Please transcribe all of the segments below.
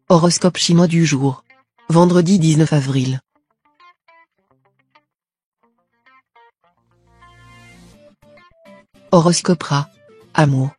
Horoscope chinois du jour. Vendredi 19 avril. Horoscope Rat. Amour.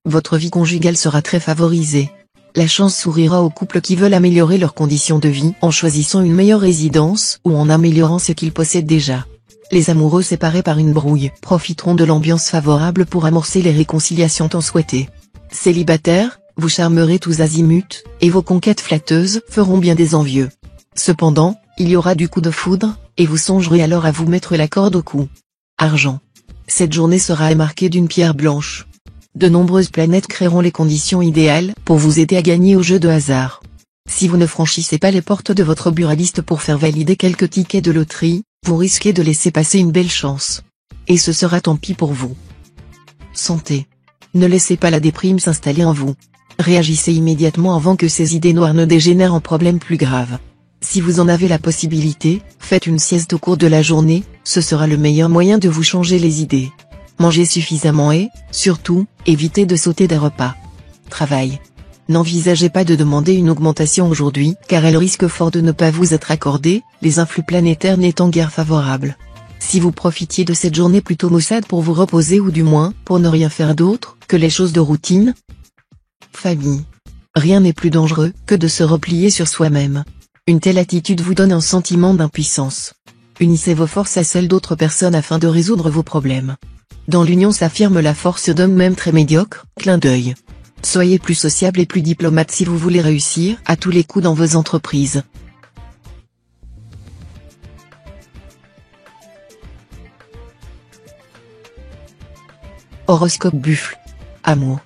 Votre vie conjugale sera très favorisée. La chance sourira aux couples qui veulent améliorer leurs conditions de vie en choisissant une meilleure résidence ou en améliorant ce qu'ils possèdent déjà. Les amoureux séparés par une brouille profiteront de l'ambiance favorable pour amorcer les réconciliations tant souhaitées. Célibataires, vous charmerez tous azimuts, et vos conquêtes flatteuses feront bien des envieux. Cependant, il y aura du coup de foudre, et vous songerez alors à vous mettre la corde au cou. Argent. Cette journée sera marquée d'une pierre blanche. De nombreuses planètes créeront les conditions idéales pour vous aider à gagner au jeu de hasard. Si vous ne franchissez pas les portes de votre buraliste pour faire valider quelques tickets de loterie, vous risquez de laisser passer une belle chance. Et ce sera tant pis pour vous. Santé. Ne laissez pas la déprime s'installer en vous. Réagissez immédiatement avant que ces idées noires ne dégénèrent en problèmes plus graves. Si vous en avez la possibilité, faites une sieste au cours de la journée, ce sera le meilleur moyen de vous changer les idées. Mangez suffisamment et, surtout, évitez de sauter des repas. Travail. N'envisagez pas de demander une augmentation aujourd'hui, car elle risque fort de ne pas vous être accordée, les influx planétaires n'étant guère favorables. Si vous profitiez de cette journée plutôt maussade pour vous reposer ou du moins, pour ne rien faire d'autre que les choses de routine. Famille. Rien n'est plus dangereux que de se replier sur soi-même. Une telle attitude vous donne un sentiment d'impuissance. Unissez vos forces à celles d'autres personnes afin de résoudre vos problèmes. Dans l'union s'affirme la force d'hommes même très médiocres. Clin d'œil. Soyez plus sociable et plus diplomate si vous voulez réussir à tous les coups dans vos entreprises. Horoscope Buffle. Amour.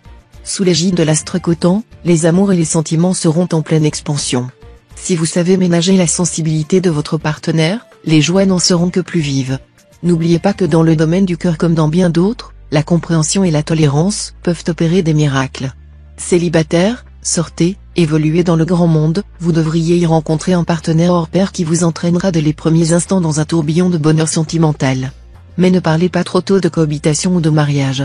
Sous l'égide de l'astre Coton, les amours et les sentiments seront en pleine expansion. Si vous savez ménager la sensibilité de votre partenaire, les joies n'en seront que plus vives. N'oubliez pas que dans le domaine du cœur comme dans bien d'autres, la compréhension et la tolérance peuvent opérer des miracles. Célibataire, sortez, évoluez dans le grand monde, vous devriez y rencontrer un partenaire hors pair qui vous entraînera dès les premiers instants dans un tourbillon de bonheur sentimental. Mais ne parlez pas trop tôt de cohabitation ou de mariage.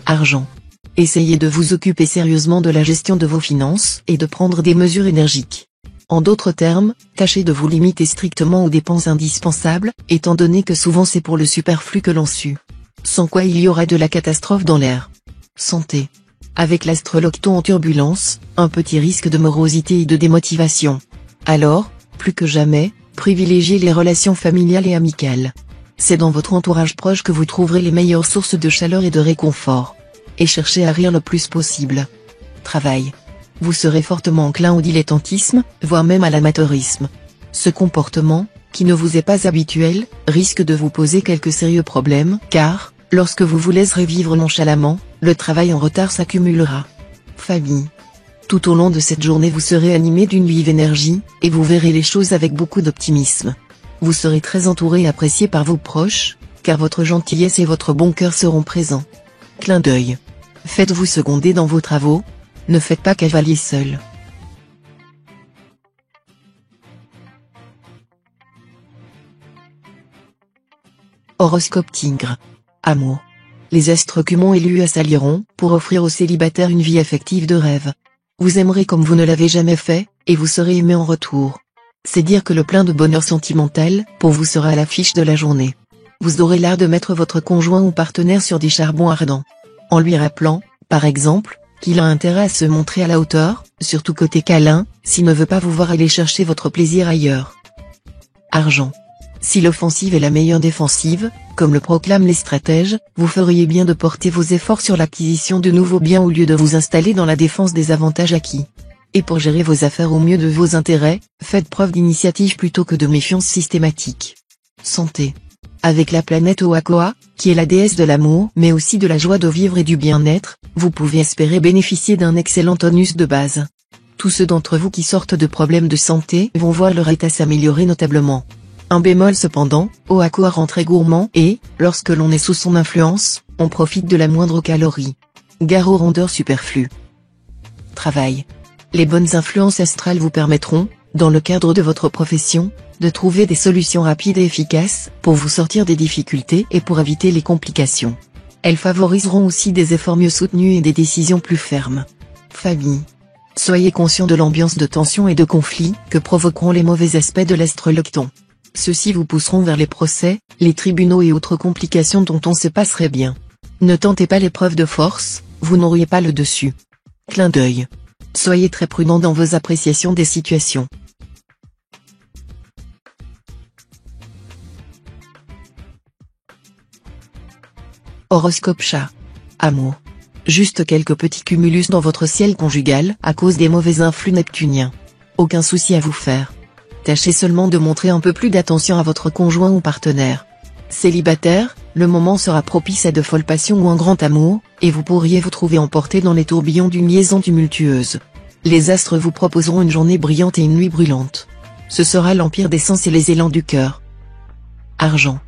Argent. Essayez de vous occuper sérieusement de la gestion de vos finances et de prendre des mesures énergiques. En d'autres termes, tâchez de vous limiter strictement aux dépenses indispensables, étant donné que souvent c'est pour le superflu que l'on sue. Sans quoi il y aura de la catastrophe dans l'air. Santé. Avec l'astre Locton en turbulence, un petit risque de morosité et de démotivation. Alors, plus que jamais, privilégiez les relations familiales et amicales. C'est dans votre entourage proche que vous trouverez les meilleures sources de chaleur et de réconfort. Et cherchez à rire le plus possible. Travail. Vous serez fortement enclin au dilettantisme, voire même à l'amateurisme. Ce comportement, qui ne vous est pas habituel, risque de vous poser quelques sérieux problèmes, car, lorsque vous vous laisserez vivre nonchalamment, le travail en retard s'accumulera. Famille. Tout au long de cette journée vous serez animé d'une vive énergie, et vous verrez les choses avec beaucoup d'optimisme. Vous serez très entouré et apprécié par vos proches, car votre gentillesse et votre bon cœur seront présents. Clin d'œil. Faites-vous seconder dans vos travaux, ne faites pas cavalier seul. Horoscope Tigre. Amour. Les astres Cumont et Lua s'allieront pour offrir aux célibataires une vie affective de rêve. Vous aimerez comme vous ne l'avez jamais fait, et vous serez aimé en retour. C'est dire que le plein de bonheur sentimental pour vous sera à l'affiche de la journée. Vous aurez l'art de mettre votre conjoint ou partenaire sur des charbons ardents. En lui rappelant, par exemple, qu'il a intérêt à se montrer à la hauteur, surtout côté câlin, s'il ne veut pas vous voir aller chercher votre plaisir ailleurs. Argent. Si l'offensive est la meilleure défensive, comme le proclament les stratèges, vous feriez bien de porter vos efforts sur l'acquisition de nouveaux biens au lieu de vous installer dans la défense des avantages acquis. Et pour gérer vos affaires au mieux de vos intérêts, faites preuve d'initiative plutôt que de méfiance systématique. Santé. Avec la planète Oakoa, qui est la déesse de l'amour mais aussi de la joie de vivre et du bien-être, vous pouvez espérer bénéficier d'un excellent tonus de base. Tous ceux d'entre vous qui sortent de problèmes de santé vont voir leur état s'améliorer notablement. Un bémol cependant, Oakoa rend très gourmand et, lorsque l'on est sous son influence, on profite de la moindre calorie. Gare aux rondeurs superflues. Travail. Les bonnes influences astrales vous permettront, dans le cadre de votre profession, de trouver des solutions rapides et efficaces pour vous sortir des difficultés et pour éviter les complications. Elles favoriseront aussi des efforts mieux soutenus et des décisions plus fermes. Famille. Soyez conscient de l'ambiance de tension et de conflit que provoqueront les mauvais aspects de l'astre Locton. Ceux-ci vous pousseront vers les procès, les tribunaux et autres complications dont on se passerait bien. Ne tentez pas l'épreuve de force, vous n'auriez pas le dessus. Clin d'œil. Soyez très prudent dans vos appréciations des situations. Horoscope chat. Amour. Juste quelques petits cumulus dans votre ciel conjugal à cause des mauvais influx neptuniens. Aucun souci à vous faire. Tâchez seulement de montrer un peu plus d'attention à votre conjoint ou partenaire. Célibataire, le moment sera propice à de folles passions ou un grand amour, et vous pourriez vous trouver emporté dans les tourbillons d'une liaison tumultueuse. Les astres vous proposeront une journée brillante et une nuit brûlante. Ce sera l'empire des sens et les élans du cœur. Argent.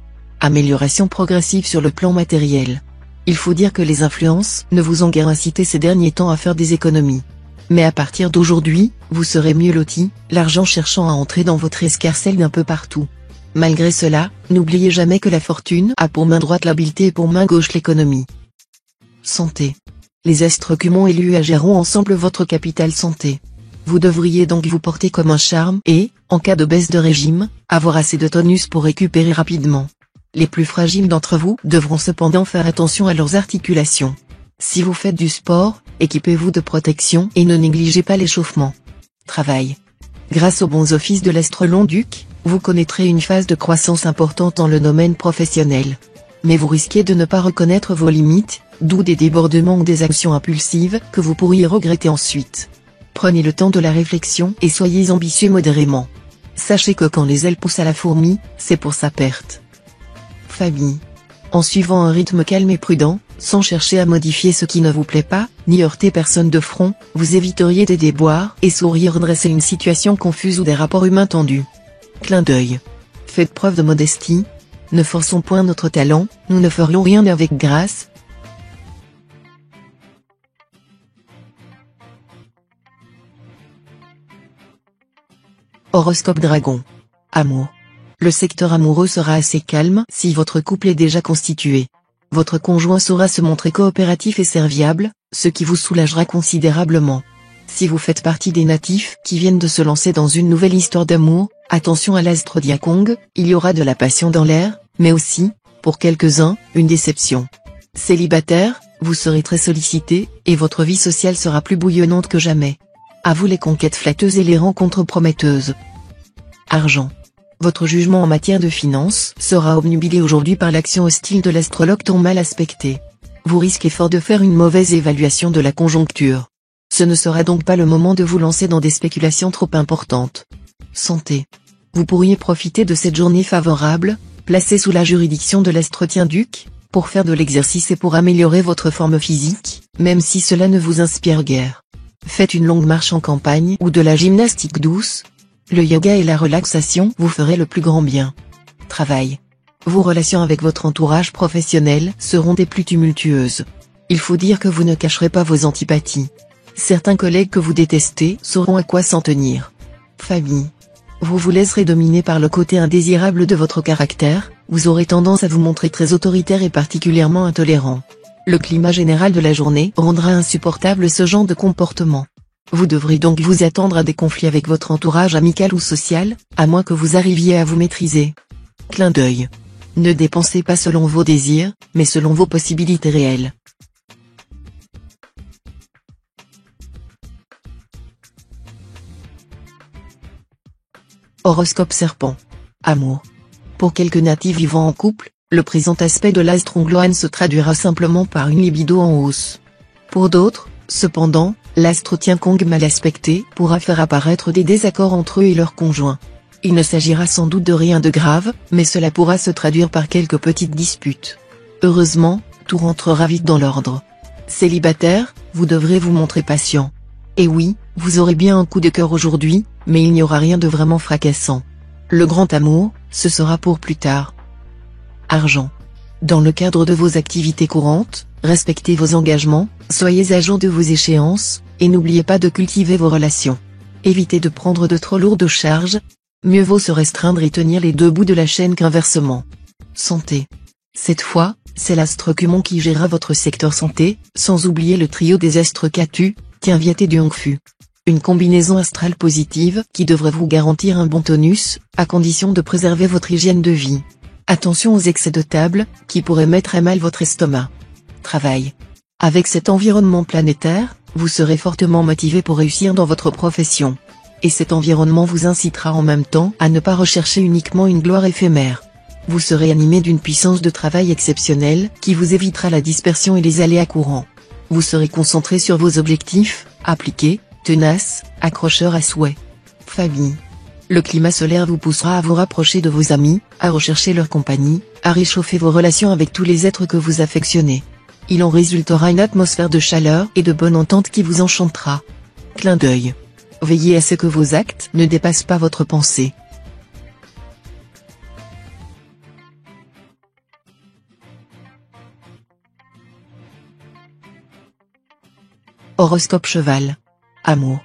Amélioration progressive sur le plan matériel. Il faut dire que les influences ne vous ont guère incité ces derniers temps à faire des économies. Mais à partir d'aujourd'hui, vous serez mieux loti, l'argent cherchant à entrer dans votre escarcelle d'un peu partout. Malgré cela, n'oubliez jamais que la fortune a pour main droite l'habileté et pour main gauche l'économie. Santé. Les astres Cumon et Lua géreront ensemble votre capital santé. Vous devriez donc vous porter comme un charme et, en cas de baisse de régime, avoir assez de tonus pour récupérer rapidement. Les plus fragiles d'entre vous devront cependant faire attention à leurs articulations. Si vous faites du sport, équipez-vous de protection et ne négligez pas l'échauffement. Travail. Grâce aux bons offices de l'astre Long-Duc, vous connaîtrez une phase de croissance importante dans le domaine professionnel. Mais vous risquez de ne pas reconnaître vos limites, d'où des débordements ou des actions impulsives que vous pourriez regretter ensuite. Prenez le temps de la réflexion et soyez ambitieux modérément. Sachez que quand les ailes poussent à la fourmi, c'est pour sa perte. Famille. En suivant un rythme calme et prudent, sans chercher à modifier ce qui ne vous plaît pas, ni heurter personne de front, vous éviteriez des déboires et sauriez redresser une situation confuse ou des rapports humains tendus. Clin d'œil. Faites preuve de modestie. Ne forçons point notre talent, nous ne ferions rien avec grâce. Horoscope Dragon. Amour. Le secteur amoureux sera assez calme si votre couple est déjà constitué. Votre conjoint saura se montrer coopératif et serviable, ce qui vous soulagera considérablement. Si vous faites partie des natifs qui viennent de se lancer dans une nouvelle histoire d'amour, attention à l'astre Diakong, il y aura de la passion dans l'air, mais aussi, pour quelques-uns, une déception. Célibataire, vous serez très sollicité, et votre vie sociale sera plus bouillonnante que jamais. À vous les conquêtes flatteuses et les rencontres prometteuses. Argent. Votre jugement en matière de finances sera obnubilé aujourd'hui par l'action hostile de l'astrologue ton mal aspecté. Vous risquez fort de faire une mauvaise évaluation de la conjoncture. Ce ne sera donc pas le moment de vous lancer dans des spéculations trop importantes. Santé. Vous pourriez profiter de cette journée favorable, placée sous la juridiction de l'astre Duc, pour faire de l'exercice et pour améliorer votre forme physique, même si cela ne vous inspire guère. Faites une longue marche en campagne ou de la gymnastique douce. Le yoga et la relaxation vous feraient le plus grand bien. Travail. Vos relations avec votre entourage professionnel seront des plus tumultueuses. Il faut dire que vous ne cacherez pas vos antipathies. Certains collègues que vous détestez sauront à quoi s'en tenir. Famille. Vous vous laisserez dominer par le côté indésirable de votre caractère, vous aurez tendance à vous montrer très autoritaire et particulièrement intolérant. Le climat général de la journée rendra insupportable ce genre de comportement. Vous devrez donc vous attendre à des conflits avec votre entourage amical ou social, à moins que vous arriviez à vous maîtriser. Clin d'œil. Ne dépensez pas selon vos désirs, mais selon vos possibilités réelles. Horoscope Serpent. Amour. Pour quelques natifs vivant en couple, le présent aspect de l'astre Ongloan se traduira simplement par une libido en hausse. Pour d'autres, cependant, l'astre Tiankong mal aspecté pourra faire apparaître des désaccords entre eux et leurs conjoints. Il ne s'agira sans doute de rien de grave, mais cela pourra se traduire par quelques petites disputes. Heureusement, tout rentrera vite dans l'ordre. Célibataire, vous devrez vous montrer patient. Et oui, vous aurez bien un coup de cœur aujourd'hui, mais il n'y aura rien de vraiment fracassant. Le grand amour, ce sera pour plus tard. Argent. Dans le cadre de vos activités courantes, respectez vos engagements, soyez agents de vos échéances, et n'oubliez pas de cultiver vos relations. Évitez de prendre de trop lourdes charges, mieux vaut se restreindre et tenir les deux bouts de la chaîne qu'inversement. Santé. Cette fois, c'est l'astre Cumon qui gérera votre secteur santé, sans oublier le trio des astres Katu, Tianviet et Duongfu. Une combinaison astrale positive qui devrait vous garantir un bon tonus, à condition de préserver votre hygiène de vie. Attention aux excès de table, qui pourraient mettre à mal votre estomac. Travail. Avec cet environnement planétaire, vous serez fortement motivé pour réussir dans votre profession. Et cet environnement vous incitera en même temps à ne pas rechercher uniquement une gloire éphémère. Vous serez animé d'une puissance de travail exceptionnelle qui vous évitera la dispersion et les aléas courants. Vous serez concentré sur vos objectifs, appliqués, tenace, accrocheur à souhait. Famille. Le climat solaire vous poussera à vous rapprocher de vos amis, à rechercher leur compagnie, à réchauffer vos relations avec tous les êtres que vous affectionnez. Il en résultera une atmosphère de chaleur et de bonne entente qui vous enchantera. Clin d'œil. Veillez à ce que vos actes ne dépassent pas votre pensée. Horoscope Cheval. Amour.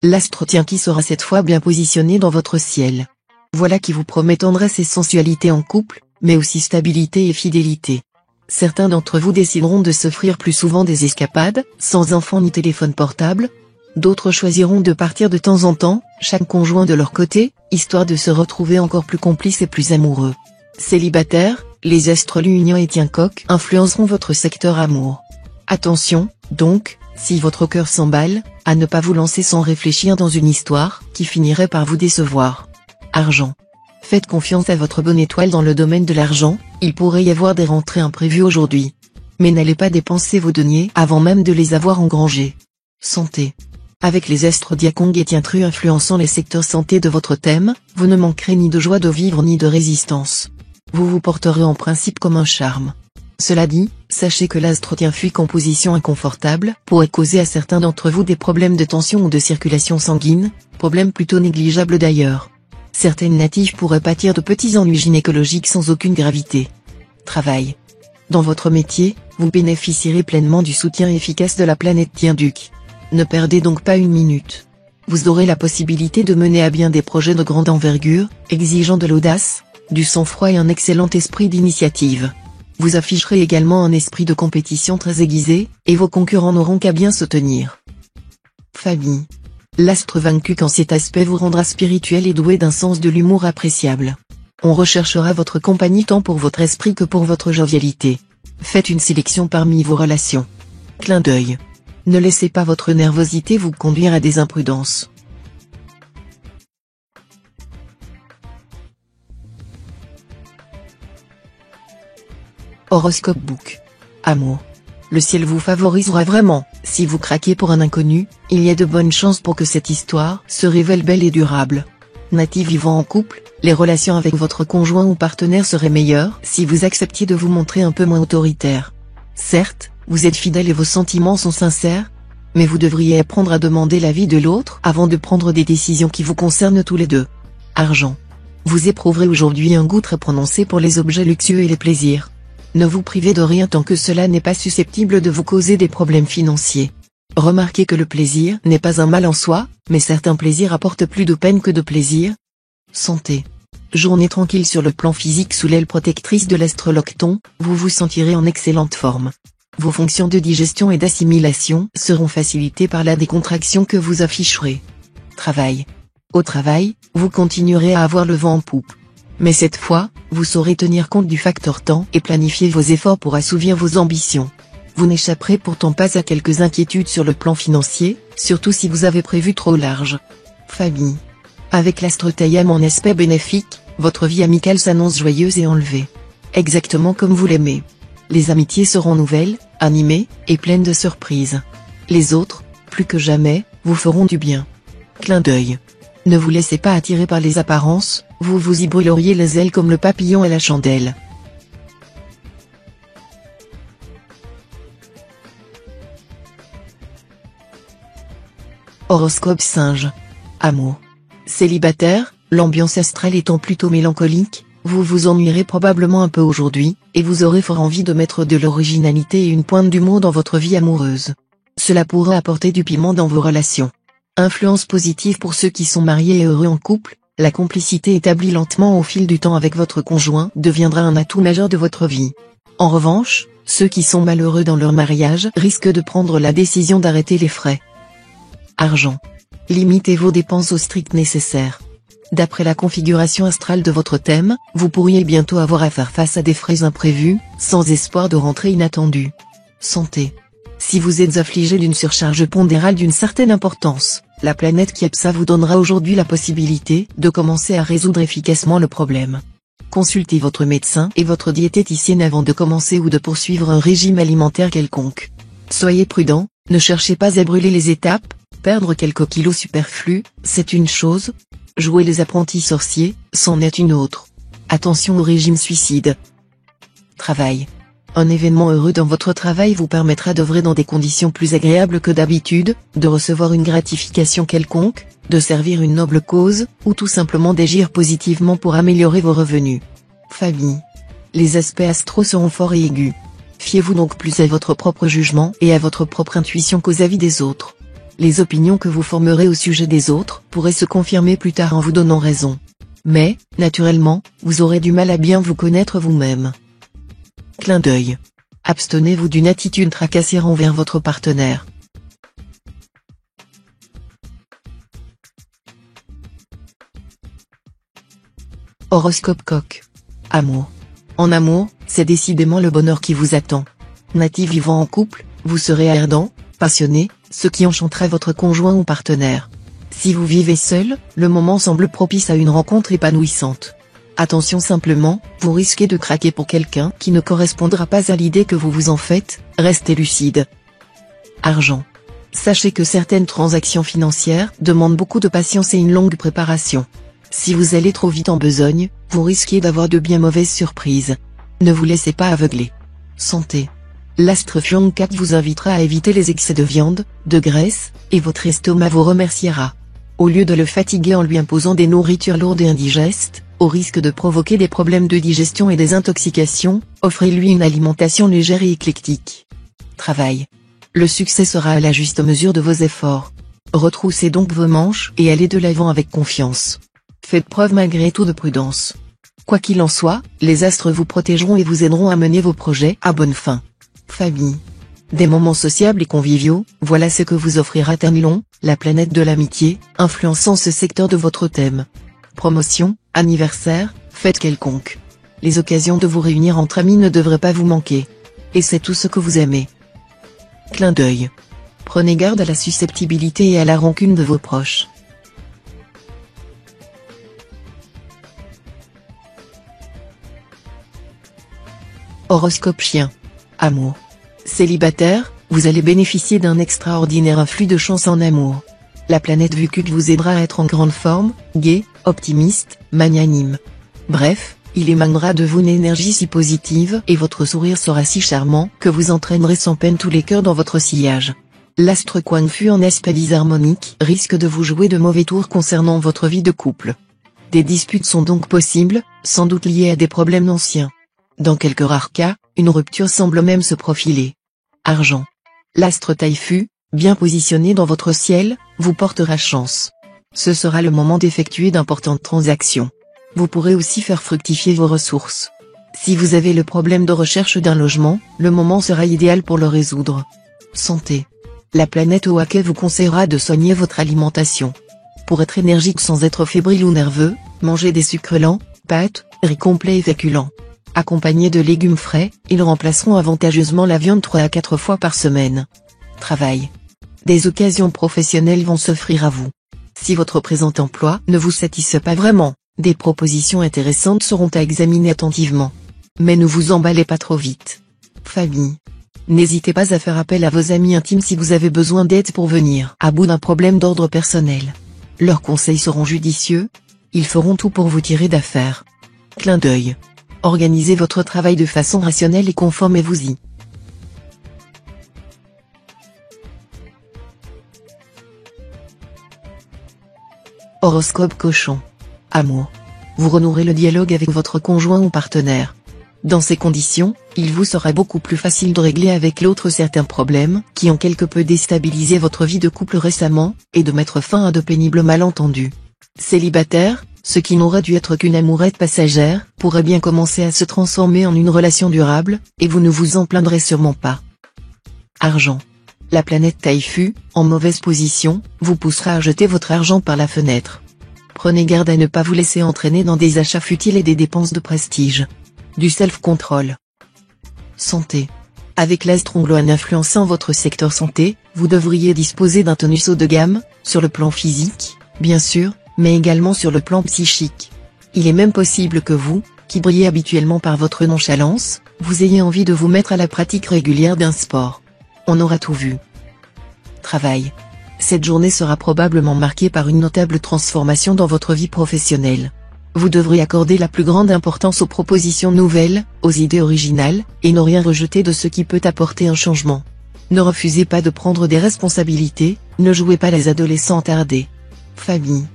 L'astre tient qui sera cette fois bien positionné dans votre ciel. Voilà qui vous promet tendresse et sensualité en couple, mais aussi stabilité et fidélité. Certains d'entre vous décideront de s'offrir plus souvent des escapades, sans enfants ni téléphone portable. D'autres choisiront de partir de temps en temps, chaque conjoint de leur côté, histoire de se retrouver encore plus complices et plus amoureux. Célibataires, les astres Lion et Tien-Coq influenceront votre secteur amour. Attention, donc, si votre cœur s'emballe, à ne pas vous lancer sans réfléchir dans une histoire qui finirait par vous décevoir. Argent. Faites confiance à votre bonne étoile dans le domaine de l'argent, il pourrait y avoir des rentrées imprévues aujourd'hui. Mais n'allez pas dépenser vos deniers avant même de les avoir engrangés. Santé. Avec les astres Diakong et Tientru influençant les secteurs santé de votre thème, vous ne manquerez ni de joie de vivre ni de résistance. Vous vous porterez en principe comme un charme. Cela dit, sachez que l'astre Tien fuit en position inconfortable pourrait causer à certains d'entre vous des problèmes de tension ou de circulation sanguine, problèmes plutôt négligeables d'ailleurs. Certaines natives pourraient pâtir de petits ennuis gynécologiques sans aucune gravité. Travail. Dans votre métier, vous bénéficierez pleinement du soutien efficace de la planète Tien-Duc. Ne perdez donc pas une minute. Vous aurez la possibilité de mener à bien des projets de grande envergure, exigeant de l'audace, du sang-froid et un excellent esprit d'initiative. Vous afficherez également un esprit de compétition très aiguisé, et vos concurrents n'auront qu'à bien se tenir. Famille. L'astre vaincu quand cet aspect vous rendra spirituel et doué d'un sens de l'humour appréciable. On recherchera votre compagnie tant pour votre esprit que pour votre jovialité. Faites une sélection parmi vos relations. Clin d'œil. Ne laissez pas votre nervosité vous conduire à des imprudences. Horoscope Book. Amour. Le ciel vous favorisera vraiment, si vous craquez pour un inconnu, il y a de bonnes chances pour que cette histoire se révèle belle et durable. Natif vivant en couple, les relations avec votre conjoint ou partenaire seraient meilleures si vous acceptiez de vous montrer un peu moins autoritaire. Certes, vous êtes fidèle et vos sentiments sont sincères, mais vous devriez apprendre à demander l'avis de l'autre avant de prendre des décisions qui vous concernent tous les deux. Argent. Vous éprouverez aujourd'hui un goût très prononcé pour les objets luxueux et les plaisirs. Ne vous privez de rien tant que cela n'est pas susceptible de vous causer des problèmes financiers. Remarquez que le plaisir n'est pas un mal en soi, mais certains plaisirs apportent plus de peine que de plaisir. Santé. Journée tranquille sur le plan physique sous l'aile protectrice de l'astre Locton, vous vous sentirez en excellente forme. Vos fonctions de digestion et d'assimilation seront facilitées par la décontraction que vous afficherez. Travail. Au travail, vous continuerez à avoir le vent en poupe. Mais cette fois, vous saurez tenir compte du facteur temps et planifier vos efforts pour assouvir vos ambitions. Vous n'échapperez pourtant pas à quelques inquiétudes sur le plan financier, surtout si vous avez prévu trop large. Famille. Avec l'astre Tayam en aspect bénéfique, votre vie amicale s'annonce joyeuse et enlevée. Exactement comme vous l'aimez. Les amitiés seront nouvelles, animées, et pleines de surprises. Les autres, plus que jamais, vous feront du bien. Clin d'œil. Ne vous laissez pas attirer par les apparences, vous vous y brûleriez les ailes comme le papillon à la chandelle. Horoscope Singe. Amour. Célibataire, l'ambiance astrale étant plutôt mélancolique, vous vous ennuierez probablement un peu aujourd'hui, et vous aurez fort envie de mettre de l'originalité et une pointe d'humour dans votre vie amoureuse. Cela pourra apporter du piment dans vos relations. Influence positive pour ceux qui sont mariés et heureux en couple, la complicité établie lentement au fil du temps avec votre conjoint deviendra un atout majeur de votre vie. En revanche, ceux qui sont malheureux dans leur mariage risquent de prendre la décision d'arrêter les frais. Argent. Limitez vos dépenses au strict nécessaire. D'après la configuration astrale de votre thème, vous pourriez bientôt avoir à faire face à des frais imprévus, sans espoir de rentrée inattendue. Santé. Si vous êtes affligé d'une surcharge pondérale d'une certaine importance, la planète Kiepsa vous donnera aujourd'hui la possibilité de commencer à résoudre efficacement le problème. Consultez votre médecin et votre diététicienne avant de commencer ou de poursuivre un régime alimentaire quelconque. Soyez prudent, ne cherchez pas à brûler les étapes, perdre quelques kilos superflus, c'est une chose. Jouer les apprentis sorciers, c'en est une autre. Attention au régime suicide. Travail. Un événement heureux dans votre travail vous permettra d'œuvrer dans des conditions plus agréables que d'habitude, de recevoir une gratification quelconque, de servir une noble cause, ou tout simplement d'agir positivement pour améliorer vos revenus. Famille. Les aspects astraux seront forts et aigus. Fiez-vous donc plus à votre propre jugement et à votre propre intuition qu'aux avis des autres. Les opinions que vous formerez au sujet des autres pourraient se confirmer plus tard en vous donnant raison. Mais, naturellement, vous aurez du mal à bien vous connaître vous-même. Clin d'œil. Abstenez-vous d'une attitude tracassière envers votre partenaire. Horoscope Coq. Amour. En amour, c'est décidément le bonheur qui vous attend. Natif vivant en couple, vous serez ardent, passionné, ce qui enchantera votre conjoint ou partenaire. Si vous vivez seul, le moment semble propice à une rencontre épanouissante. Attention simplement, vous risquez de craquer pour quelqu'un qui ne correspondra pas à l'idée que vous vous en faites, restez lucide. Argent. Sachez que certaines transactions financières demandent beaucoup de patience et une longue préparation. Si vous allez trop vite en besogne, vous risquez d'avoir de bien mauvaises surprises. Ne vous laissez pas aveugler. Santé. L'astre Fion 4 vous invitera à éviter les excès de viande, de graisse, et votre estomac vous remerciera. Au lieu de le fatiguer en lui imposant des nourritures lourdes et indigestes, au risque de provoquer des problèmes de digestion et des intoxications, offrez-lui une alimentation légère et éclectique. Travail. Le succès sera à la juste mesure de vos efforts. Retroussez donc vos manches et allez de l'avant avec confiance. Faites preuve malgré tout de prudence. Quoi qu'il en soit, les astres vous protégeront et vous aideront à mener vos projets à bonne fin. Famille. Des moments sociables et conviviaux, voilà ce que vous offrira Tanlon, la planète de l'amitié, influençant ce secteur de votre thème. Promotion, anniversaire, fête quelconque. Les occasions de vous réunir entre amis ne devraient pas vous manquer. Et c'est tout ce que vous aimez. Clin d'œil. Prenez garde à la susceptibilité et à la rancune de vos proches. Horoscope Chien. Amour. Célibataire, vous allez bénéficier d'un extraordinaire influx de chance en amour. La planète Vucuk vous aidera à être en grande forme, gai, optimiste, magnanime. Bref, il émanera de vous une énergie si positive et votre sourire sera si charmant que vous entraînerez sans peine tous les cœurs dans votre sillage. L'astre Kuan Fu en aspect disharmonique risque de vous jouer de mauvais tours concernant votre vie de couple. Des disputes sont donc possibles, sans doute liées à des problèmes anciens. Dans quelques rares cas, une rupture semble même se profiler. Argent. L'astre Taifu, bien positionné dans votre ciel, vous portera chance. Ce sera le moment d'effectuer d'importantes transactions. Vous pourrez aussi faire fructifier vos ressources. Si vous avez le problème de recherche d'un logement, le moment sera idéal pour le résoudre. Santé. La planète Oake vous conseillera de soigner votre alimentation. Pour être énergique sans être fébrile ou nerveux, mangez des sucres lents, pâtes, riz complet et féculents. Accompagnés de légumes frais, ils remplaceront avantageusement la viande 3 à 4 fois par semaine. Travail. Des occasions professionnelles vont s'offrir à vous. Si votre présent emploi ne vous satisfait pas vraiment, des propositions intéressantes seront à examiner attentivement. Mais ne vous emballez pas trop vite. Famille. N'hésitez pas à faire appel à vos amis intimes si vous avez besoin d'aide pour venir à bout d'un problème d'ordre personnel. Leurs conseils seront judicieux. Ils feront tout pour vous tirer d'affaire. Clin d'œil. Organisez votre travail de façon rationnelle et conformez-vous-y. Horoscope Cochon. Amour. Vous renouerez le dialogue avec votre conjoint ou partenaire. Dans ces conditions, il vous sera beaucoup plus facile de régler avec l'autre certains problèmes qui ont quelque peu déstabilisé votre vie de couple récemment, et de mettre fin à de pénibles malentendus. Célibataire, ce qui n'aurait dû être qu'une amourette passagère pourrait bien commencer à se transformer en une relation durable, et vous ne vous en plaindrez sûrement pas. Argent. La planète Taifu, en mauvaise position, vous poussera à jeter votre argent par la fenêtre. Prenez garde à ne pas vous laisser entraîner dans des achats futiles et des dépenses de prestige. Du self-control. Santé. Avec l'astronglone influençant votre secteur santé, vous devriez disposer d'un tonus haut de gamme, sur le plan physique, bien sûr, mais également sur le plan psychique. Il est même possible que vous, qui brillez habituellement par votre nonchalance, vous ayez envie de vous mettre à la pratique régulière d'un sport. On aura tout vu. Travail. Cette journée sera probablement marquée par une notable transformation dans votre vie professionnelle. Vous devrez accorder la plus grande importance aux propositions nouvelles, aux idées originales, et ne rien rejeter de ce qui peut apporter un changement. Ne refusez pas de prendre des responsabilités, ne jouez pas les adolescents attardés. Famille.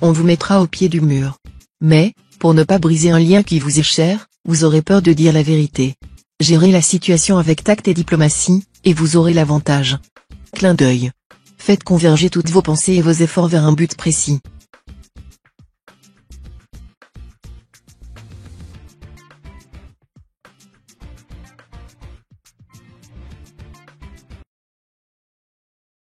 On vous mettra au pied du mur. Mais, pour ne pas briser un lien qui vous est cher, vous aurez peur de dire la vérité. Gérez la situation avec tact et diplomatie, et vous aurez l'avantage. Clin d'œil. Faites converger toutes vos pensées et vos efforts vers un but précis.